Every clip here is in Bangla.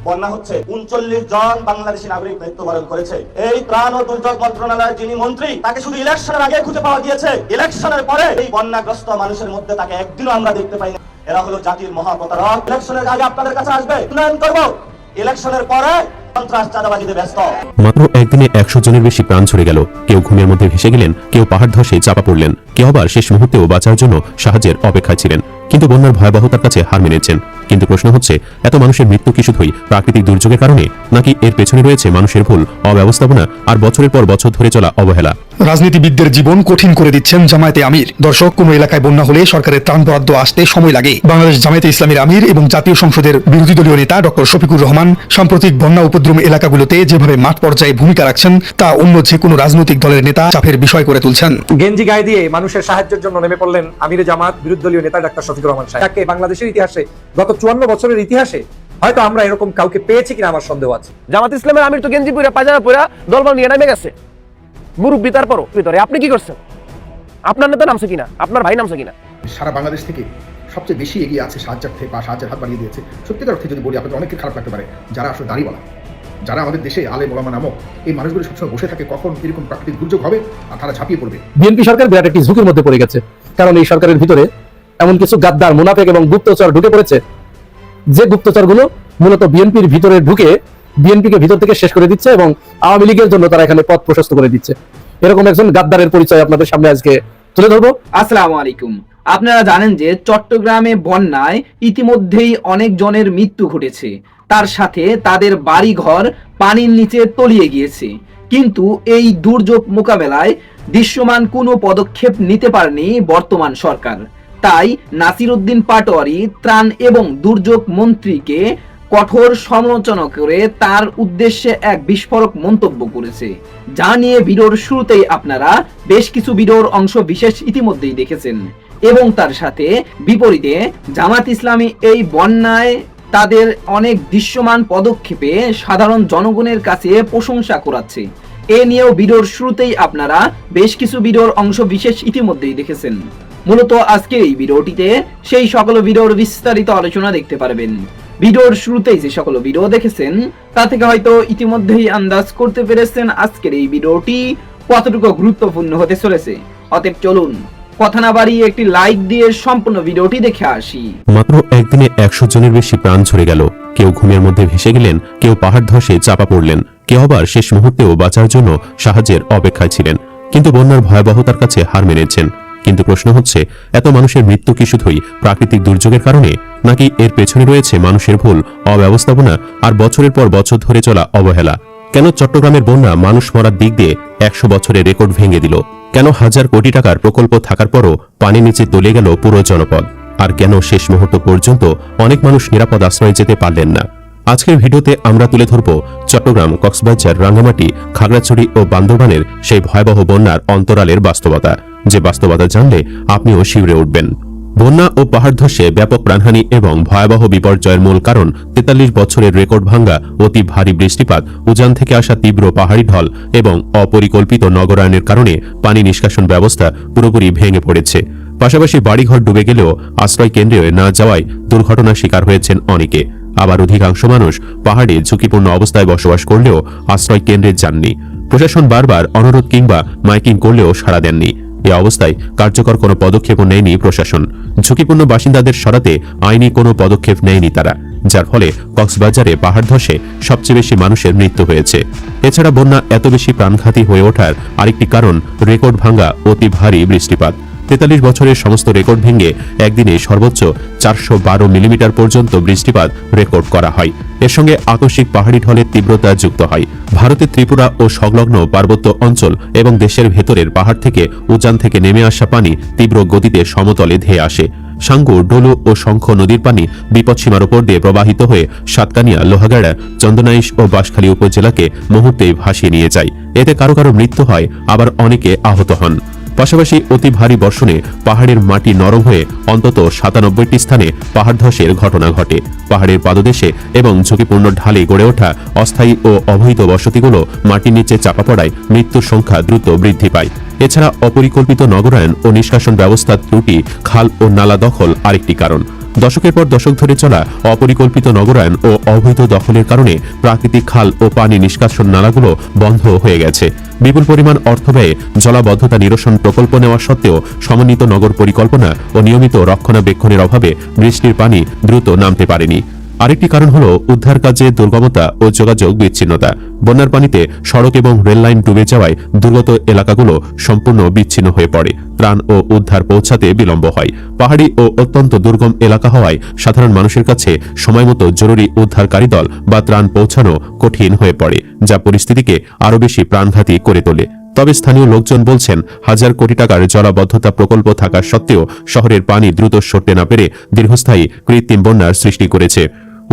বন্যা হচ্ছে 39 জন বাংলাদেশি নাগরিক মৃত্যুবরণ করেছে। এই ত্রাণ ও দুর্যোগ মন্ত্রণালয়ের যিনি মন্ত্রী, তাকে শুধু ইলেকশনের আগে খুঁজে পাওয়া গিয়েছে। ইলেকশনের পরে এই বন্যাগ্রস্ত মানুষের মধ্যে তাকে একদিনও আমরা দেখতে পাই না। এরা হলো জাতির মহাপ্রতারক। ইলেকশনের আগে আপনাদের কাছে আসবে, উন্নয়ন করব, ইলেকশনের পরে সন্ত্রাস চাঁদাবাজিতে ব্যস্ত। মাত্র একদিনে 100 জনের বেশি প্রাণ ঝরে গেল। কেউ ঘুমের মধ্যে ভেসে গেলেন, কেউ পাহাড় ধসে চাপা পড়লেন, কেউ আবার শেষ মুহূর্তেও বাঁচার জন্য সাহায্যের অপেক্ষায় ছিলেন, কিন্তু বন্যার ভয়াবহতার কাছে হার মেনেছেন। কিন্তু প্রশ্ন হচ্ছে, এত মানুষের মৃত্যু কি শুধুই প্রাকৃতিক দুর্যোগের কারণে, নাকি এর পেছনে রয়েছে মানুষের ভুল, অব্যবস্থাপনা আর বছরের পর বছর ধরে চলা অবহেলা? রাজনীতিবিদদের জীবন কঠিন করে দিচ্ছেন জামায়াতে আমির। দর্শক, কোন এলাকায় বন্যা হলে সরকারের ত্রাণ বরাদ্দ আসতে সময় লাগে। বাংলাদেশ জামায়াতে ইসলামীর আমির এবং জাতীয় সংসদের বিরোধী দলীয় নেতা ডক্টর শফিকুর রহমান সাম্প্রতিক বন্যা উপদ্রুম এলাকাগুলোতে যেভাবে মাঠ পর্যায়ে ভূমিকা রাখছেন, তা অন্য যে কোনো রাজনৈতিক দলের নেতা চাপের বিষয় করে তুলছেন। গেঞ্জি গায়ে দিয়ে মানুষের সাহায্যের জন্য নেমে পড়লেন আমিরে জামাত বিরোধী দলীয় নেতা ডক্টর শফিকুর রহমান সাহেব। তাকে বাংলাদেশের ইতিহাসে, গত 54 বছরের ইতিহাসে হয়তো আমরা এরকম কাউকে পেয়েছি কিনা আমার সন্দেহ আছে। জামাত ইসলামের আমির তো গেঞ্জি পরে পায়জামা পরে দলবল নিয়ে নেমে গেছে মুরব্বি। তারপরও ভিতরে আপনি কি করছেন? আপনার নেতা নামছে কিনা? আপনার ভাই নামছে কিনা? সারা বাংলাদেশ থেকে সবচেয়ে বেশি এগিয়ে আছে সাহায্যার্থে বা সাহায্যের হাত বাড়িয়ে দিয়েছে। সত্যিকার অর্থে যদি বলি, আপনাদের অনেকের খারাপ লাগতে পারে, যারা আসলে দাঁড়িওয়ালা, যারা আমাদের দেশে আলেম ওলামা নামক এই মানুষগুলো সবসময় বসে থাকে কখন এরকম প্রাকৃতিক দুর্যোগ হবে আর তারা ঝাঁপিয়ে পড়বে। বিএনপি সরকার বিরাট একটি ঝুঁকির মধ্যে পড়ে গেছে, কারণ এই সরকারের ভিতরে এমন কিছু গাদ্দার, মুনাফেক এবং গুপ্তচর ঢুকে পড়েছে, যে গুপ্তচরগুলো মূলত বিএনপির ভিতরে ঢুকে বিএনপিকে ভিতর থেকে শেষ করে দিচ্ছে এবং আওয়ামী লীগের জন্য তারা এখানে পথ প্রশস্ত করে দিচ্ছে। এরকম একজন গাদ্দারের পরিচয় আপনাদের সামনে আজকে তুলে ধরবো। আসসালামু আলাইকুম। আপনারা জানেন যে চট্টগ্রামে বন্যায় ইতিমধ্যেই অনেক জনের মৃত্যু ঘটেছে, তার সাথে তাদের বাড়িঘর পানির নিচে তলিয়ে গিয়েছে। কিন্তু এই দুর্যোগ মোকাবেলায় দৃশ্যমান কোনো পদক্ষেপ নিতে পারেনি বর্তমান সরকার। তাই নাসির উদ্দিন পাটোয়ারি ত্রাণ এবং দুর্যোগ মন্ত্রীকে কঠোর সমালোচনা করে তার উদ্দেশ্যে এক বিস্ফোরক মন্তব্য করেছে, যা নিয়ে ভিডিওর শুরুতেই আপনারা বেশ কিছু ভিডিওর অংশ বিশেষ ইতিমধ্যেই দেখেছেন। এবং তার সাথে বিপরীতে জামাত ইসলামী এই বন্যায় তাদের অনেক দৃশ্যমান পদক্ষেপে সাধারণ জনগণের কাছে প্রশংসা করাচ্ছে। এ নিয়েও ভিডিওর শুরুতেই আপনারা বেশ কিছু ভিডিওর অংশ বিশেষ ইতিমধ্যেই দেখেছেন। মূলত আজকের এই ভিডিওটিতে সেই সকল ভিডিওর বিস্তারিত আলোচনা দেখতে পারবেন। ভিডিওর শুরুতেই যে সকল ভিডিও দেখেছেন তা থেকে হয়তো ইতিমধ্যেই আন্দাজ করতে পেরেছেন আজকের এই ভিডিওটি কতটুকু গুরুত্বপূর্ণ হতে চলেছে। অতএব চলুন কথা না বাড়িয়ে একটি লাইক দিয়ে সম্পূর্ণ ভিডিওটি দেখে আসি। মাত্র একদিনে 100 জনের বেশি প্রাণ ঝরে গেল। কেউ ঘুমের মধ্যে ভেসে গেলেন, কেউ পাহাড় ধসে চাপা পড়লেন, কেউ আবার শেষ মুহূর্তেও বাঁচার জন্য সাহায্যের অপেক্ষায় ছিলেন, কিন্তু বন্যার ভয়াবহতার কাছে হার মেনেছেন। কিন্তু প্রশ্ন হচ্ছে, এত মানুষের মৃত্যু কি শুধুই প্রাকৃতিক দুর্যোগের কারণে, নাকি এর পেছনে রয়েছে মানুষের ভুল, অব্যবস্থাপনা আর বছরের পর বছর ধরে চলা অবহেলা? কেন চট্টগ্রামের বন্যা মানুষ মরার দিক দিয়ে 100 বছরের রেকর্ড ভেঙে দিল? কেন হাজার কোটি টাকার প্রকল্প থাকার পরও পানির নিচে তলে গেল পুরো জনপদ? আর কেন শেষ মুহূর্ত পর্যন্ত অনেক মানুষ নিরাপদ আশ্রয়ে যেতে পারলেন না? আজকের ভিডিওতে আমরা তুলে ধরব চট্টগ্রাম, কক্সবাজার, রাঙ্গামাটি, খাগড়াছড়ি ও বান্দরবানের সেই ভয়াবহ বন্যার অন্তরালের বাস্তবতা, যে বাস্তবতা জানলে আপনিও শিউরে উঠবেন। বন্যা ও পাহাড় ধসে ব্যাপক প্রাণহানি এবং ভয়াবহ বিপর্যয়ের মূল কারণ 43 বছরের রেকর্ড ভাঙ্গা অতি ভারী বৃষ্টিপাত, উজান থেকে আসা তীব্র পাহাড়ি ঢল এবং অপরিকল্পিত নগরায়নের কারণে পানি নিষ্কাশন ব্যবস্থা পুরোপুরি ভেঙে পড়েছে। পাশাপাশি বাড়িঘর ডুবে গেলেও আশ্রয় কেন্দ্রে না যাওয়ায় দুর্ঘটনার শিকার হয়েছেন অনেকে। আবার অধিকাংশ মানুষ পাহাড়ে ঝুঁকিপূর্ণ অবস্থায় বসবাস করলেও আশ্রয় কেন্দ্রে যাননি। প্রশাসন বারবার অনুরোধ কিংবা মাইকিং করলেও সাড়া দেননি। এ অবস্থায় কার্যকর কোনো পদক্ষেপও নেয়নি প্রশাসন। ঝুঁকিপূর্ণ বাসিন্দাদের সরাতে আইনি কোনো পদক্ষেপ নেয়নি তারা, যার ফলে কক্সবাজারে পাহাড় ধসে সবচেয়ে বেশি মানুষের মৃত্যু হয়েছে। এছাড়া বন্যা এত বেশি প্রাণঘাতী হয়ে ওঠার আরেকটি কারণ রেকর্ড ভাঙ্গা অতি ভারী বৃষ্টিপাত। 43 বছরের সমস্ত রেকর্ড ভেঙে একদিনে সর্বোচ্চ 412 মিলিমিটার পর্যন্ত বৃষ্টিপাত রেকর্ড করা হয়। এর সঙ্গে আকস্মিক পাহাড়ি ঢলের তীব্রতা যুক্ত হয়। ভারতের ত্রিপুরা ও সংলগ্ন পার্বত্য অঞ্চল এবং দেশের ভেতরের পাহাড় থেকে উজান থেকে নেমে আসা পানি তীব্র গতিতে সমতলে ধেয়ে আসে। সাঙ্গু, ডলু ও শঙ্খ নদীর পানি বিপদসীমার উপর দিয়ে প্রবাহিত হয়ে সাতকানিয়া, লোহাগাড়া, চন্দনাইশ ও বাঁশখালী উপজেলাকে মুহূর্তেই ভাসিয়ে নিয়ে যায়। এতে কারো কারো মৃত্যু হয়, আবার অনেকে আহত হন। পাশাপাশি অতি ভারী বর্ষণে পাহাড়ের মাটি নরম হয়ে অন্তত 97টি স্থানে পাহাড় ধসের ঘটনা ঘটে। পাহাড়ের পাদদেশে এবং ঝুঁকিপূর্ণ ঢালে গড়ে ওঠা অস্থায়ী ও অবৈধ বসতিগুলো মাটির নিচে চাপা পড়ায় মৃত্যুর সংখ্যা দ্রুত বৃদ্ধি পায়। এছাড়া অপরিকল্পিত নগরায়ন ও নিষ্কাশন ব্যবস্থার ত্রুটি, খাল ও নালা দখল আরেকটি কারণ। দশকের পর দশক ধরে চলা অপরিকল্পিত নগরায়ন ও অবৈধ দখলের কারণে প্রাকৃতিক খাল ও পানি নিষ্কাশন নালাগুলো বন্ধ হয়ে গেছে। বিপুল পরিমাণ অর্থ ব্যয়ে জলাবদ্ধতা নিরসন প্রকল্প নেওয়া সত্ত্বেও সমন্বিত নগর পরিকল্পনা ও নিয়মিত রক্ষণাবেক্ষণের অভাবে বৃষ্টির পানি দ্রুত নামতে পারেনি। আরেকটি কারণ হল উদ্ধার কাজে দুর্গমতা ও যোগাযোগ বিচ্ছিন্নতা। বন্যার পানিতে সড়ক এবং রেললাইন ডুবে যাওয়ায় দুর্গত এলাকাগুলো সম্পূর্ণ বিচ্ছিন্ন হয়ে পড়ে। ত্রাণ ও উদ্ধার পৌঁছাতে বিলম্ব হয়। পাহাড়ি ও অত্যন্ত দুর্গম এলাকা হওয়ায় সাধারণ মানুষের কাছে সময়মতো জরুরি উদ্ধারকারী দল বা ত্রাণ পৌঁছানো কঠিন হয়ে পড়ে, যা পরিস্থিতিকে আরও বেশি প্রাণঘাতী করে তোলে। তবে স্থানীয় লোকজন বলছেন, হাজার কোটি টাকার জলাবদ্ধতা প্রকল্প থাকা সত্ত্বেও শহরের পানি দ্রুত সরতে না পেরে দীর্ঘস্থায়ী কৃত্রিম বন্যার সৃষ্টি করেছে।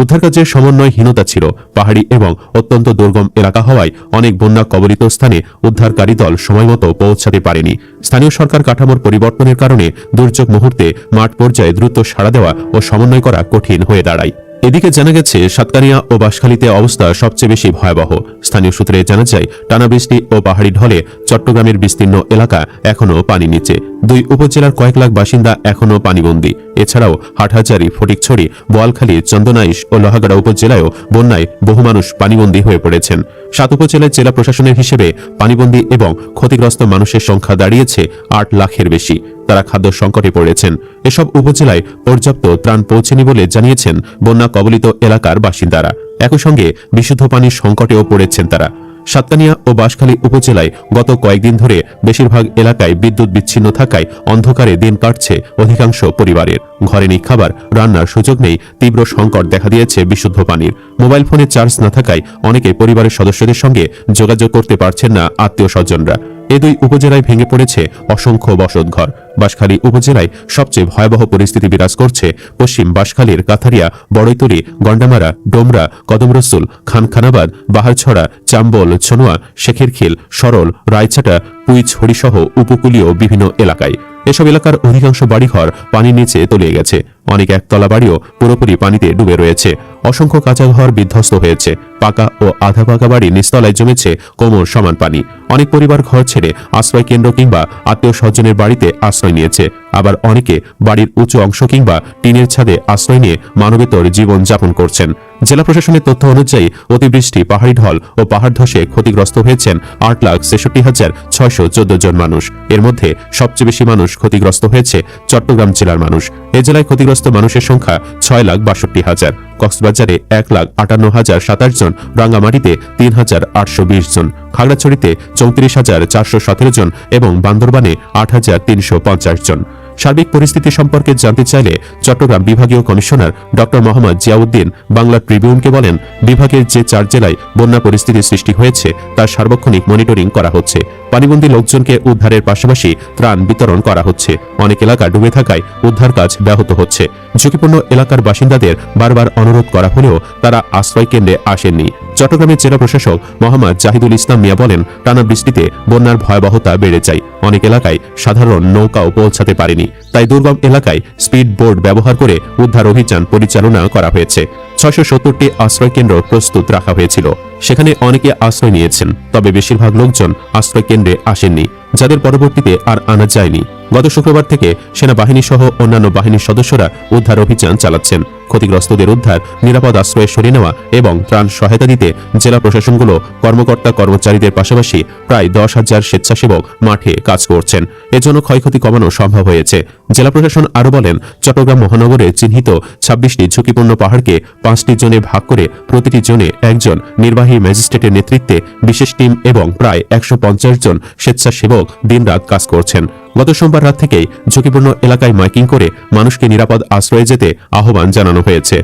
উদ্ধার কাজের সমন্বয়হীনতা ছিল। পাহাড়ি এবং অত্যন্ত দুর্গম এলাকা হওয়ায় অনেক বন্যা কবলিত স্থানে উদ্ধারকারী দল সময়মতো পৌঁছাতে পারেনি। স্থানীয় সরকার কাঠামোর পরিবর্তনের কারণে দুর্যোগ মুহূর্তে মাঠ পর্যায়ে দ্রুত সাড়া দেওয়া ও সমন্বয় করা কঠিন হয়ে দাঁড়ায়। এদিকে জানা গেছে, সাতকানিয়া ও বাঁশখালীতে অবস্থা সবচেয়ে বেশি ভয়াবহ। স্থানীয় সূত্রে জানা যায়, টানা বৃষ্টি ও পাহাড়ি ঢলে চট্টগ্রামের বিস্তীর্ণ এলাকা এখনও পানি নিচে। দুই উপজেলার কয়েক লাখ বাসিন্দা এখনও পানিবন্দী। এছাড়াও হাটহাজারী, ফটিকছড়ি, বোয়ালখালী, চন্দনাইশ ও লোহাগাড়া উপজেলায়ও বন্যায় বহু মানুষ পানিবন্দী হয়ে পড়েছেন। 7 উপজেলায় জেলা প্রশাসনের হিসেবে পানিবন্দী এবং ক্ষতিগ্রস্ত মানুষের সংখ্যা দাঁড়িয়েছে 8 লাখের বেশি। তারা খাদ্য সংকটে পড়েছেন। এসব উপজেলায় পর্যাপ্ত ত্রাণ পৌঁছেনি বলে জানিয়েছেন বন্যা কবলিত এলাকার বাসিন্দারা। একই সঙ্গে বিশুদ্ধ পানির সংকটেও পড়েছেন তারা। সাতকানিয়া ও বাঁশখালী উপজেলায় গত কয়েকদিন ধরে বেশিরভাগ এলাকায় বিদ্যুৎ বিচ্ছিন্ন থাকায় অন্ধকারে দিন কাটছে অধিকাংশ পরিবারের। ঘরে নেই খাবার, রান্নার সুযোগ নেই, তীব্র সংকট দেখা দিয়েছে বিশুদ্ধ পানির। মোবাইল ফোনে চার্জ না থাকায় অনেকে পরিবারের সদস্যদের সঙ্গে যোগাযোগ করতে পারছেন না আত্মীয় স্বজনরা। এ দুই উপজেলায় ভেঙে পড়েছে অসংখ্য বসতঘর। বাঁশখালী উপজেলায় সবচেয়ে ভয়াবহ পরিস্থিতি বিরাজ করছে পশ্চিম বাঁশখালীর কাথারিয়া, বড়ইতলী, গন্ডামারা, ডোমরা, কদমরসুল, খানখানাবাদ, বাহারছড়া, চাম্বল, ছনোয়া, শেখেরখিল, সরল, রায়চাটা, পুইছড়ি সহ উপকূলীয় বিভিন্ন এলাকায়। এসব এলাকার অধিকাংশ বাড়িঘর পানির নিচে তলিয়ে গেছে। অনেক একতলা বাড়িও পুরোপুরি পানিতে ডুবে রয়েছে। অসংখ্য কাঁচা ঘর বিধ্বস্ত হয়েছে। পাকা ও আধা পাকা বাড়ির নিচতলায় জমেছে কোমর সমান পানি। অনেক পরিবার ঘর ছেড়ে আশ্রয় কেন্দ্র কিংবা আত্মীয় স্বজনের বাড়িতে আশ্রয় নিয়েছে। আবার অনেকে বাড়ির উঁচু অংশ কিংবা টিনের ছাদে আশ্রয় নিয়ে মানবেতর জীবন যাপন করছেন। জেলা প্রশাসনের তথ্য অনুযায়ী অতিবৃষ্টি, পাহাড়ি ঢল ও পাহাড় ধসে ক্ষতিগ্রস্ত হয়েছেন 8,66,614 জন মানুষ। এর মধ্যে সবচেয়ে বেশি মানুষ ক্ষতিগ্রস্ত হয়েছে চট্টগ্রাম জেলার মানুষ। এ জেলায় ক্ষতিগ্রস্ত মানুষের সংখ্যা 6,62,000। কক্সবাজারে 1,58,027 জন, রাঙ্গামাটিতে 3,820 জন, খাগড়াছড়িতে 34,417 জন এবং বান্দরবানে 8,350 জন। সার্বিক পরিস্থিতি সম্পর্কে জানতে চাইলে চট্টগ্রাম বিভাগীয় কমিশনার ডক্টর মোহাম্মদ জিয়াউদ্দিন বাংলা ট্রিবিউনকে বলেন, বিভাগের যে 4 জেলায় বন্যা পরিস্থিতির সৃষ্টি হয়েছে তার সার্বক্ষণিক মনিটরিং করা হচ্ছে। পানিবন্দী লোকজনকে উদ্ধারের পাশাপাশি ত্রাণ বিতরণ করা হচ্ছে। অনেক এলাকা ডুবে থাকায় উদ্ধার কাজ ব্যাহত হচ্ছে। ঝুঁকিপূর্ণ এলাকার বাসিন্দাদের বারবার অনুরোধ করা হলেও তারা আশ্রয় কেন্দ্রে আসেননি। চট্টগ্রামের জেলা প্রশাসক মোহাম্মদ জাহিদুল ইসলাম মিয়া বলেন, টানা বৃষ্টিতে বন্যার ভয়াবহতা বেড়ে যায়। অনেক এলাকায় সাধারণ নৌকাও পৌঁছাতে পারেনি। তাই দুর্গম এলাকায় স্পিড বোট ব্যবহার করে উদ্ধার অভিযান পরিচালনা করা হয়েছে। 670টি আশ্রয় কেন্দ্র প্রস্তুত রাখা হয়েছিল। সেখানে অনেকে আশ্রয় নিয়েছেন, তবে বেশিরভাগ লোকজন আশ্রয় কেন্দ্রে আসেননি, যাদের পরবর্তীতে আর আনা যায়নি। গত শুক্রবার থেকে সেনাবাহিনী সহ অন্যান্য বাহিনীর সদস্যরা উদ্ধার অভিযান চালাচ্ছেন। ক্ষতিগ্রস্তদের উদ্ধার, নিরাপদ আশ্রয়ে সরিয়ে নেওয়া এবং ত্রাণ সহায়তা দিতে জেলা প্রশাসনগুলো কর্মকর্তা কর্মচারীদের পাশাপাশি প্রায় 10,000 স্বেচ্ছাসেবক মাঠে কাজ করছেন। এজন্য ক্ষয়ক্ষতি কমানো সম্ভব হয়েছে। জেলা প্রশাসন আরও বলেন, চট্টগ্রাম মহানগরে চিহ্নিত 26টি ঝুঁকিপূর্ণ পাহাড়কে 5টি জোনে ভাগ করে প্রতিটি জোনে একজন নির্বাহী ম্যাজিস্ট্রেটের নেতৃত্বে বিশেষ টিম এবং প্রায় 150 জন স্বেচ্ছাসেবক দিনরাত কাজ করছেন। গত সোমবার রাত থেকেই ঝুঁকিপূর্ণ এলাকায় মাইকিং করে মানুষকে নিরাপদ আশ্রয়ে যেতে আহ্বান জানানো হয়েছে।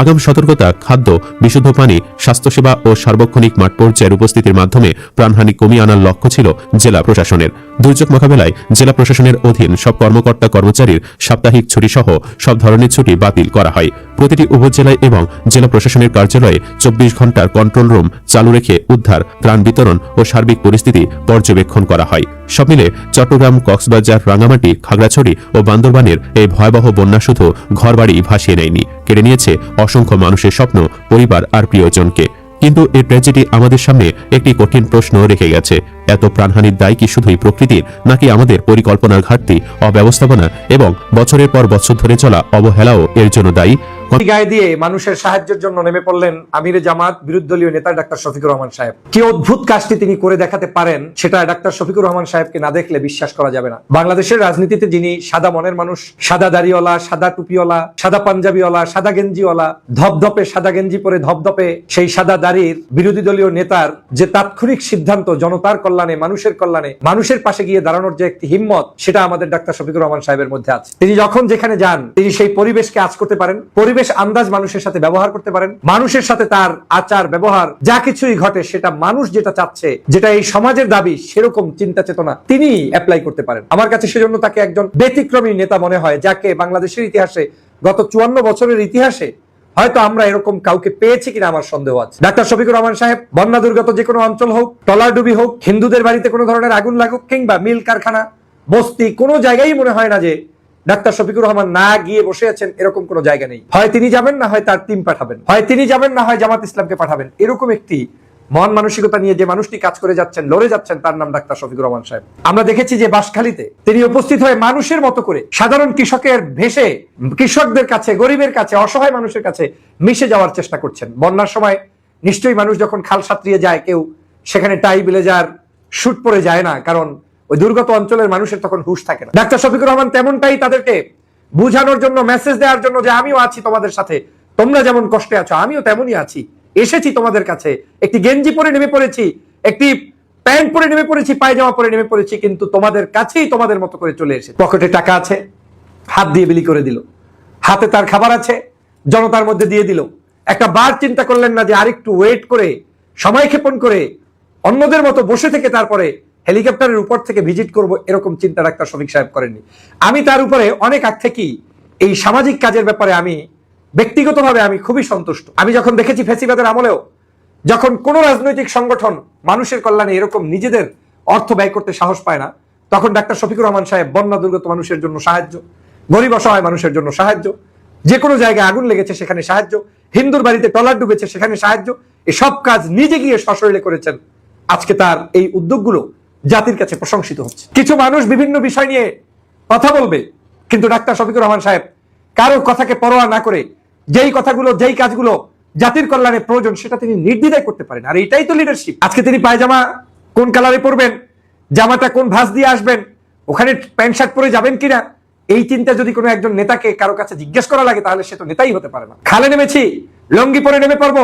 আগাম সতর্কতা, খাদ্য, বিশুদ্ধ পানি, স্বাস্থ্যসেবা ও সার্বক্ষণিক মাঠ পর্যায়ের উপস্থিতির মাধ্যমে প্রাণহানি কমিয়ে আনার লক্ষ্য ছিল জেলা প্রশাসনের। দুর্যোগ মোকাবেলায় জেলা প্রশাসনের অধীন সব কর্মকর্তা কর্মচারীর সাপ্তাহিক ছুটি সহ সব ধরনের ছুটি বাতিল করা হয়। প্রতিটি উপজেলায় এবং জেলা প্রশাসনের কার্যালয়ে 24 ঘন্টার কন্ট্রোল রুম চালু রেখে উদ্ধার, ত্রাণ বিতরণ ও সার্বিক পরিস্থিতি পর্যবেক্ষণ করা হয়। সব মিলে চট্টগ্রাম, কক্সবাজার, রাঙ্গামাটি, খাগড়াছড়ি ও বান্দরবানের এই ভয়াবহ বন্যা শুধু ঘরবাড়ি ভাসিয়ে নেয়নি, কেড়ে নিয়েছে অসংখ্য মানুষের স্বপ্ন, পরিবার আর প্রিয়জনকে। কিন্তু এই ট্র্যাজেডি আমাদের সামনে একটি কঠিন প্রশ্ন রেখে গেছে। এত প্রাণহানির দায় কি শুধুই প্রকৃতির, নাকি আমাদের পরিকল্পনার ঘাটতি, অব্যবস্থাপনা এবং বছরের পর বছর ধরে চলা অবহেলাও এর জন্য দায়ী? গায়ে দিয়ে মানুষের সাহায্যের জন্য নেমে পড়লেন আমিরে জামাত বিরোধীদলীয় নেতা ডাক্তার শফিকুর রহমান সাহেব। কি অদ্ভুত কাজটি তিনি করে দেখাতে পারেন সেটা ডাক্তার শফিকুর রহমান সাহেবকে না দেখলে বিশ্বাস করা যাবে না। বাংলাদেশের রাজনীতিতে যিনি সাদা মনের মানুষ, সাদা দাড়িওয়ালা, সাদা টুপিওয়ালা, সাদা পাঞ্জাবিওয়ালা, সাদা গেঞ্জিওয়ালা, ধপধপে সাদা গেঞ্জি পরে ধপধপে সেই সাদা দাড়ির বিরোধী দলীয় নেতার যে তাৎক্ষণিক সিদ্ধান্ত জনতার কল্যাণে, মানুষের কল্যাণে, মানুষের পাশে গিয়ে দাঁড়ানোর যে একটি হিম্মত, সেটা আমাদের ডাক্তার শফিকুর রহমান সাহেবের মধ্যে আছে। তিনি যখন যেখানে যান তিনি সেই পরিবেশকে আঁচ করতে পারেন, পরিবেশ আন্দাজ মানুষের সাথে ব্যবহার করতে পারেন, মানুষের সাথে তার আচার ব্যবহার যা কিছুই ঘটে সেটা মানুষ যেটা চাচ্ছে, যেটা এই সমাজের দাবি, সেরকম চিন্তা চেতনা তিনি অ্যাপ্লাই করতে পারেন। আমার কাছে সেজন্য তাকে একজন ব্যতিক্রমী নেতা মনে হয়, যাকে বাংলাদেশের ইতিহাসে, গত 54 বছরের ইতিহাসে হয়তো আমরা এরকম কাউকে পেয়েছি কিনা আমার সন্দেহ আছে। ডাক্তার শফিকুর রহমান সাহেব বন্যা দুর্গত যে কোনো অঞ্চল হোক, টলারডুবি হোক, হিন্দুদের বাড়িতে কোনো ধরনের আগুন লাগুক, কিংবা মিল কারখানা, বস্তি, কোনো জায়গায় মনে হয় না যে ডাক্তার শফিকুর রহমান না গিয়ে বসে আছেন, এরকম কোনো জায়গা নেই। হয় তিনি যাবেন, না হয় তার টিম পাঠাবেন, হয় তিনি যাবেন, না হয় জামাত ইসলামকে পাঠাবেন। এরকম একটি মন মানসিকতা নিয়ে যে মানুষটি কাজ করে যাচ্ছেন, লড়ে যাচ্ছেন, তার নাম ডাক্তার শফিকুর রহমান সাহেব। আমরা দেখেছি যে বাঁশখালীতে তিনি উপস্থিত হয়ে মানুষের মতো করে সাধারণ কৃষকের ভেসে কৃষকদের কাছে, গরিবের কাছে, অসহায় মানুষের কাছে মিশে যাওয়ার চেষ্টা করছেন। বন্যার সময় নিশ্চয়ই মানুষ যখন খাল সাঁতরিয়ে যায়, কেউ সেখানে টাই ব্লেজার শুট পরে যায় না, কারণ ওই দুর্গত অঞ্চলের মানুষের তখন হুঁশ থাকে না। ডাক্তার শফিকুর রহমান তেমনটাই তাদেরকে বুঝানোর জন্য, মেসেজ দেওয়ার জন্য যে আমিও আছি তোমাদের সাথে, তোমরা যেমন কষ্টে আছো আমিও তেমনই আছি, এসেছি তোমাদের কাছে, একটি গেঞ্জি পরে নেমে পড়েছি, একটি প্যান্ট পরে নেমে পড়েছি, পায়জামা পরে নেমে পড়েছি, কিন্তু তোমাদের কাছেই তোমাদের মতো করে চলে এসেছি। পকেটে টাকা আছে, হাত দিয়ে বিলি করে দিল, হাতে তার খাবার আছে, জনতার মধ্যে দিয়ে দিল। একটা বার চিন্তা করলেন না যে আরেকটু ওয়েট করে, সময় ক্ষেপণ করে, অন্যদের মতো বসে থেকে তারপরে হেলিকপ্টারের উপর থেকে ভিজিট করব, এরকম চিন্তা ডাক্তার শফিক সাহেব করেননি। আমি তার উপরে অনেক আগ থেকেই এই সামাজিক কাজের ব্যাপারে আমি ব্যক্তিগতভাবে আমি খুবই সন্তুষ্ট। আমি যখন দেখেছি ফ্যাসিবাদের আমলেও যখন কোন রাজনৈতিক সংগঠন মানুষের কল্যাণে এরকম নিজেদের অর্থ ব্যয় করতে সাহস পায় না, তখন ডাক্তার শফিকুর রহমান সাহেব বন্যা দুর্গত মানুষের জন্য সাহায্য, গরিব অসহায় মানুষের জন্য সাহায্য, যে কোনো জায়গায় আগুন লেগেছে সেখানে সাহায্য, হিন্দুর বাড়িতে ট্রলার ডুবেছে সেখানে সাহায্য, এসব কাজ নিজে গিয়ে সশরীরে করেছেন। আজকে তার এই উদ্যোগগুলো জাতির কাছে প্রশংসিত হচ্ছে। কিছু মানুষ বিভিন্ন বিষয় নিয়ে কথা বলবে, কিন্তু ডাক্তার শফিকুর রহমান সাহেব কারো কথাকে পরোয়া না করে যেই কথাগুলো, যেই কাজগুলো জাতির কল্যাণে প্রয়োজন, সেটা তিনি নির্দ্বিধায় করতে পারেন। আর এটাই তো লিডারশিপ। আজকে তিনি পায়জামা কোন কালারে পরবেন, জামাটা কোন ভাঁজ দিয়ে আসবেন, ওখানে প্যান্ট শার্ট পরে যাবেন কিনা, এই চিন্তা যদি কোনো একজন নেতাকে কারো কাছে জিজ্ঞেস করা লাগে, তাহলে সে তো নেতাই হতে পারে না। খালে নেমেছি, লঙ্গি পরে নেমে পড়বো,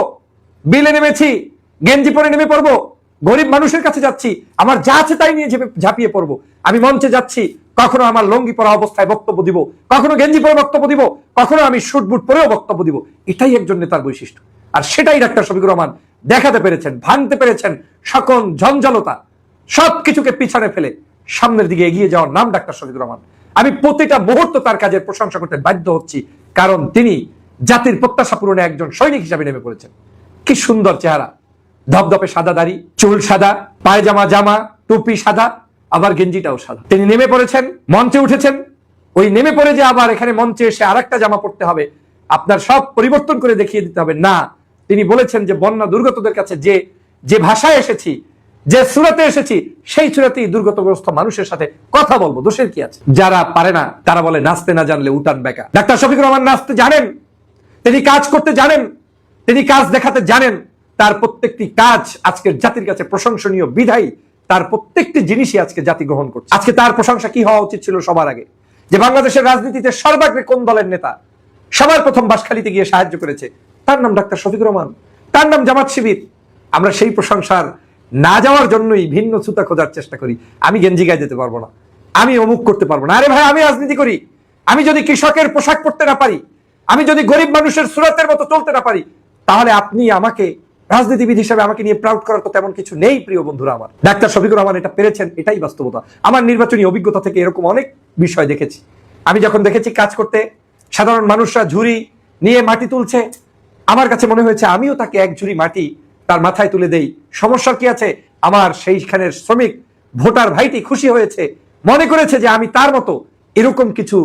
বিলে নেমেছি, গেঞ্জি পরে নেমে পড়বো, গরিব মানুষের কাছে যাচ্ছি, আমার যা আছে তাই নিয়ে ঝাঁপিয়ে পড়বো। আমি মঞ্চে যাচ্ছি, কখনো আমার লঙ্গি পরা অবস্থায় বক্তব্য দিব, কখনো গেঞ্জি পরে বক্তব্য দিব, কখনো আমি শুট বুট পরেও বক্তব্য দিব। এটাই একজন নেতার বৈশিষ্ট্য। আর সেটাই ডাক্তার শফিকুর রহমান দেখাতে পেরেছেন, ভাঙতে পেরেছেন। সকল ঝঞ্ঝালতা সবকিছুকে পিছনে ফেলে সামনের দিকে এগিয়ে যাওয়ার নাম ডাক্তার শফিকুর রহমান। আমি প্রতিটা মুহূর্ত তার কাজের প্রশংসা করতে বাধ্য হচ্ছি, কারণ তিনি জাতির প্রত্যাশা পূরণে একজন সৈনিক হিসাবে নেমে পড়েছেন। কি সুন্দর চেহারা, ধপধপে সাদা দাড়ি, চুল সাদা, পায়জামা জামা, টুপি সাদা, আবার গেঞ্জিটাও সাদা। তিনি নেমে পড়েছেন, মঞ্চে উঠেছেন। ওই নেমে পড়ে যে আবার এখানে মঞ্চে এসে আরেকটা জামা পড়তে হবে, আপনার সব পরিবর্তন করে দেখিয়ে দিতে হবে না। তিনি বলেছেন যে বন্যা দুর্গতদের কাছে যে ভাষায় এসেছি, যে সুরাতে এসেছি, সেই সুরাতেই দুর্গতগ্রস্ত মানুষের সাথে কথা বলবো, দোষের কি আছে? যারা পারে না তারা বলে নাচতে না জানলে উঠান বেকা। ডাক্তার শফিকুর রহমান নাচতে জানেন, তিনি কাজ করতে জানেন, তিনি কাজ দেখাতে জানেন। তার প্রত্যেকটি কাজ আজকের জাতির কাছে প্রশংসনীয়, বিধায়ী তার প্রত্যেকটি জিনিসই আজকে জাতি গ্রহণ করছে। আজকে তার প্রশংসা কি হওয়া উচিত ছিল সবার আগে, যে বাংলাদেশের রাজনীতিতে সর্বাগ্রে কোন দলের নেতা সবার প্রথম বাঁশখালীতে গিয়ে সাহায্য করেছে, তার নাম ডাক্তার শফিকুর রহমান, তার নাম জামাত শিবির। আমরা সেই প্রশংসার না যাওয়ার জন্যই ভিন্ন ছুতা খোঁজার চেষ্টা করি। আমি গেঞ্জি গায়ে যেতে পারবো না, আমি অমুক করতে পারবো না। আরে ভাই, আমি রাজনীতি করি, আমি যদি কৃষকের পোশাক পরতে না পারি, আমি যদি গরিব মানুষের সুরাতের মতো চলতে না পারি, তাহলে আপনি আমাকে রাজনীতিবিদ হিসেবে আমাকে নিয়ে প্রাউড করার তো তেমন কিছু নেই। প্রিয় বন্ধুরা আমার, ডাক্তার শফিকুর রহমান এটা পেরেছেন, এটাই বাস্তবতা। আমার নির্বাচনী অভিজ্ঞতা থেকে এরকম অনেক বিষয় দেখেছি। আমি যখন দেখেছি কাজ করতে সাধারণ মানুষরা ঝুড়ি নিয়ে মাটি তুলছে, আমার কাছে মনে হয়েছে আমিও তাকে এক ঝুড়ি মাটি তার মাথায় তুলে দেই। সমস্যার কি আছে? আমার সেইখানের শ্রমিক ভোটার ভাইটি খুশি হয়েছে, মনে করেছে যে আমি তার মতো এরকম কিছু,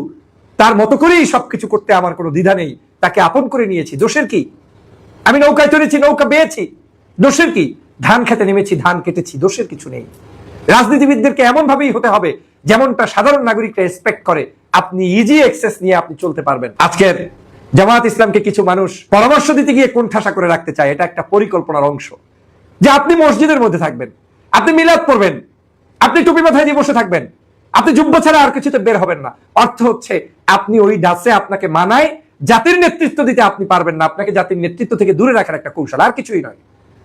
তার মতো করেই সবকিছু করতে আমার কোনো দ্বিধা নেই, তাকে আপন করে নিয়েছি। দোষের কি? আমি নৌকায় চড়েছি, নৌকা বেয়েছি, দোষের কি? ধান খেতে নেমেছি, ধান কেটেছি, দোষের কিছু নেই। রাজনীতিবিদদেরকে এমন ভাবেই হতে হবে যেমনটা সাধারণ নাগরিকরা এক্সপেক্ট করে। আপনি ইজি অ্যাক্সেস নিয়ে আপনি চলতে পারবেন। আজকের জামায়াত ইসলামকে কিছু মানুষ পরামর্শ দিতে গিয়ে কোণঠাসা করে রাখতে চায়। এটা একটা পরিকল্পনার অংশ, যে আপনি মসজিদের মধ্যে থাকবেন, আপনি মিলাদ পড়বেন, আপনি টুপি মাথায় দিয়ে বসে থাকবেন, আপনি জুব্বা ছাড়া আর কিছুতে বের হবেন না। অর্থ হচ্ছে আপনি ওই ডাসে আপনাকে মানায় জাতির নেতৃত্ব দিতে আপনি পারবেন না, আপনাকে জাতির নেতৃত্ব থেকে দূরে রাখার একটা কৌশল, আর কিছুই নয়।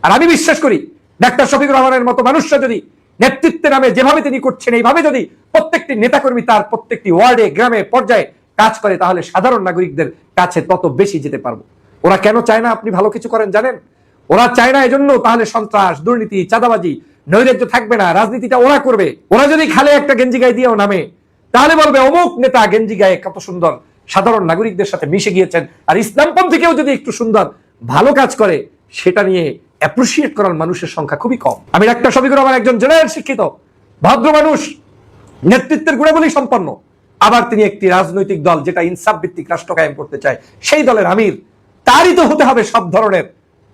আর আমি বিশ্বাস করি ডাক্তার শফিকুর রহমানের মতো মানুষরা যদি নেতৃত্বের নামে যেভাবে তিনি করছেন এইভাবে যদি প্রত্যেকটি নেতাকর্মী তার প্রত্যেকটি ওয়ার্ডে, গ্রামে, পর্যায়ে কাজ করে, তাহলে সাধারণ নাগরিকদের কাছে তত বেশি যেতে পারবো। ওরা কেন চায় না আপনি ভালো কিছু করেন জানেন? ওরা চায় না এজন্য তাহলে সন্ত্রাস, দুর্নীতি, চাঁদাবাজি, নৈরাজ্য থাকবে না, রাজনীতিটা ওরা করবে। ওরা যদি খালে একটা গেঞ্জি গায়ে দিয়েও নামে, তাহলে বলবে অমুক নেতা গেঞ্জি গায়ে কত সুন্দর সাধারণ নাগরিকদের সাথে মিশে গিয়েছেন। আর ইসলামপন্থী কেউ যদি একটু সুন্দর ভালো কাজ করে, সেটা নিয়ে অ্যাপ্রিসিয়েট করার মানুষের সংখ্যা খুবই কম। আমি ডাক্তার শফিকুর রহমান একজন জেনারেল শিক্ষিত ভদ্র মানুষ, নেতৃত্বের গুণাবলী সম্পন্ন, আবার তিনি একটি রাজনৈতিক দল যেটা ইনসাফ ভিত্তিক রাষ্ট্র কায়েম করতে চায় সেই দলের আমির। তারই তো হতে হবে সব ধরনের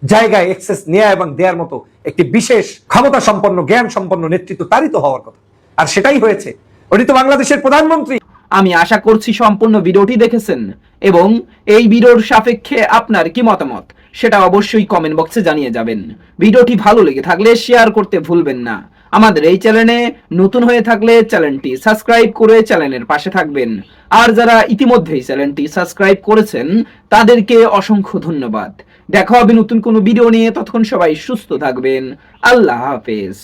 জায়গায় এক্সেস নেয়া এবং দেওয়ার মতো একটি বিশেষ ক্ষমতা সম্পন্ন, জ্ঞান সম্পন্ন নেতৃত্ব তারই তো হওয়ার কথা। আর সেটাই হয়েছে। উনি তো বাংলাদেশের প্রধানমন্ত্রী। আমি আশা করছি সম্পূর্ণ ভিডিওটি দেখেছেন এবং এই ভিডিওর সাপেক্ষে আপনার কি মতামত সেটা অবশ্যই কমেন্ট বক্সে জানিয়ে যাবেন। ভিডিওটি ভালো লেগে থাকলে শেয়ার করতে ভুলবেন না। আমাদের এই চ্যানেলে নতুন হয়ে থাকলে চ্যানেলটি সাবস্ক্রাইব করে চ্যানেলের পাশে থাকবেন। আর যারা ইতিমধ্যেই চ্যানেলটি সাবস্ক্রাইব করেছেন তাদেরকে অসংখ্য ধন্যবাদ। দেখা হবে নতুন কোনো ভিডিও নিয়ে। ততক্ষণ সবাই সুস্থ থাকবেন। আল্লাহ হাফেজ।